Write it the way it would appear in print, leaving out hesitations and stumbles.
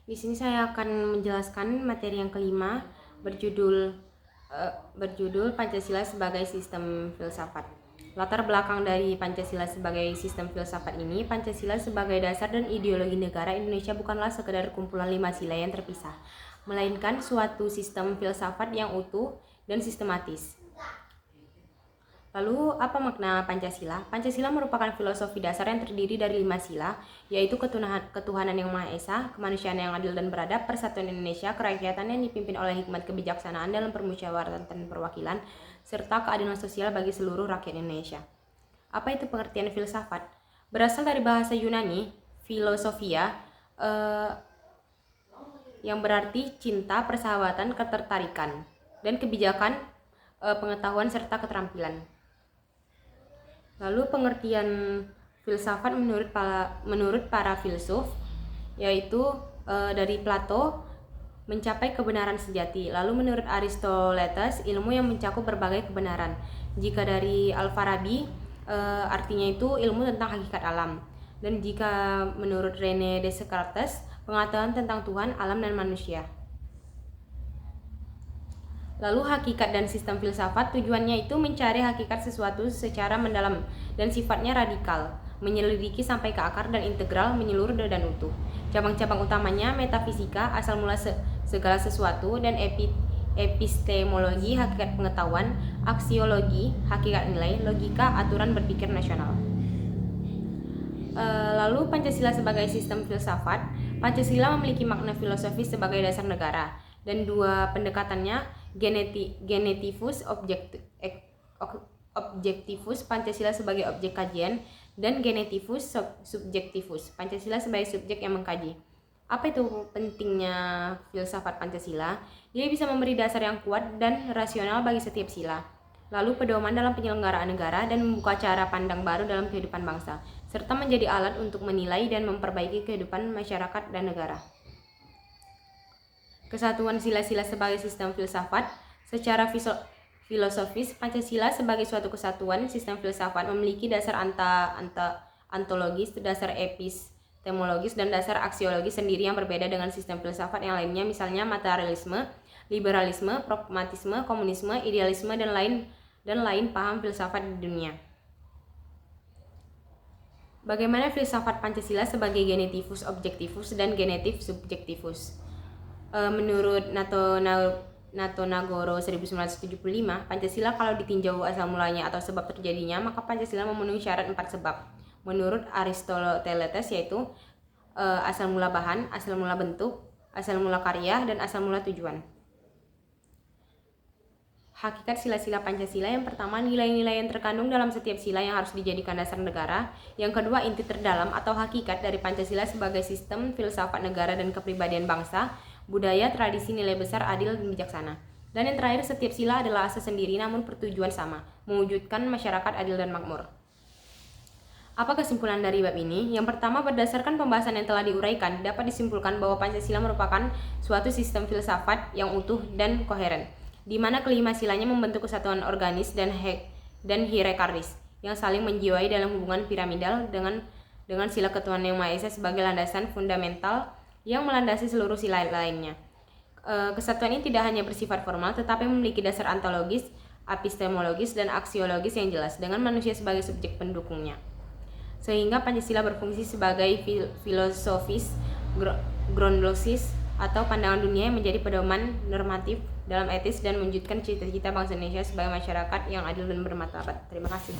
Di sini saya akan menjelaskan materi yang kelima berjudul Pancasila sebagai sistem filsafat. Latar belakang dari Pancasila sebagai sistem filsafat ini, Pancasila sebagai dasar dan ideologi negara Indonesia bukanlah sekedar kumpulan 5 sila yang terpisah, melainkan suatu sistem filsafat yang utuh dan sistematis. Lalu, apa makna Pancasila? Pancasila merupakan filosofi dasar yang terdiri dari 5 sila, yaitu ketuhanan yang Maha Esa, kemanusiaan yang adil dan beradab, persatuan Indonesia, kerakyatan yang dipimpin oleh hikmat kebijaksanaan dalam permusyawaratan dan perwakilan, serta keadilan sosial bagi seluruh rakyat Indonesia. Apa itu pengertian filsafat? Berasal dari bahasa Yunani, filosofia, yang berarti cinta, persahabatan, ketertarikan, dan kebijakan, pengetahuan, serta keterampilan. Lalu pengertian filsafat menurut para filsuf yaitu dari Plato mencapai kebenaran sejati. Lalu menurut Aristoteles ilmu yang mencakup berbagai kebenaran. Jika dari Al-Farabi artinya itu ilmu tentang hakikat alam. Dan jika menurut René Descartes pengetahuan tentang Tuhan, alam dan manusia. Lalu hakikat dan sistem filsafat tujuannya itu mencari hakikat sesuatu secara mendalam dan sifatnya radikal, menyelidiki sampai ke akar dan integral, menyeluruh dan utuh. Cabang-cabang utamanya metafisika, asal mula segala sesuatu, dan epistemologi, hakikat pengetahuan, aksiologi, hakikat nilai, logika, aturan berpikir nasional. Lalu Pancasila sebagai sistem filsafat. Pancasila memiliki makna filosofis sebagai dasar negara, dan dua pendekatannya genetivus objektivus, Pancasila sebagai objek kajian, dan genetivus subjektivus, Pancasila sebagai subjek yang mengkaji. Apa itu pentingnya filsafat Pancasila? Dia bisa memberi dasar yang kuat dan rasional bagi setiap sila, lalu pedoman dalam penyelenggaraan negara, dan membuka cara pandang baru dalam kehidupan bangsa, serta menjadi alat untuk menilai dan memperbaiki kehidupan masyarakat dan negara. Kesatuan sila-sila sebagai sistem filsafat. Secara filosofis, Pancasila sebagai suatu kesatuan sistem filsafat memiliki dasar ontologis, dasar epistemologis, dan dasar aksiologis sendiri yang berbeda dengan sistem filsafat yang lainnya, misalnya materialisme, liberalisme, pragmatisme, komunisme, idealisme, dan lain paham filsafat di dunia. Bagaimana filsafat Pancasila sebagai genetivus objektivus dan genetif subjektivus? Menurut Natonagoro 1975, Pancasila kalau ditinjau asal mulanya atau sebab terjadinya, maka Pancasila memenuhi syarat 4 sebab. Menurut Aristoteles yaitu asal mula bahan, asal mula bentuk, asal mula karya, dan asal mula tujuan. Hakikat sila-sila Pancasila. Yang pertama, nilai-nilai yang terkandung dalam setiap sila yang harus dijadikan dasar negara. Yang kedua, inti terdalam atau hakikat dari Pancasila sebagai sistem filsafat negara dan kepribadian bangsa, budaya, tradisi, nilai besar, adil, dan bijaksana. Dan yang terakhir, setiap sila adalah asas sendiri namun bertujuan sama, mewujudkan masyarakat adil dan makmur. Apa kesimpulan dari bab ini? Yang pertama, berdasarkan pembahasan yang telah diuraikan, dapat disimpulkan bahwa Pancasila merupakan suatu sistem filsafat yang utuh dan koheren, di mana kelima silanya membentuk kesatuan organis dan hierarkis yang saling menjiwai dalam hubungan piramidal dengan sila ketuhanan yang Maha Esa sebagai landasan fundamental yang melandasi seluruh sila lainnya. Kesatuan ini tidak hanya bersifat formal, tetapi memiliki dasar ontologis, epistemologis, dan aksiologis yang jelas, dengan manusia sebagai subjek pendukungnya. Sehingga Pancasila berfungsi sebagai filosofis groundlogis atau pandangan dunia yang menjadi pedoman normatif dalam etis dan mewujudkan cita-cita bangsa Indonesia sebagai masyarakat yang adil dan bermartabat. Terima kasih.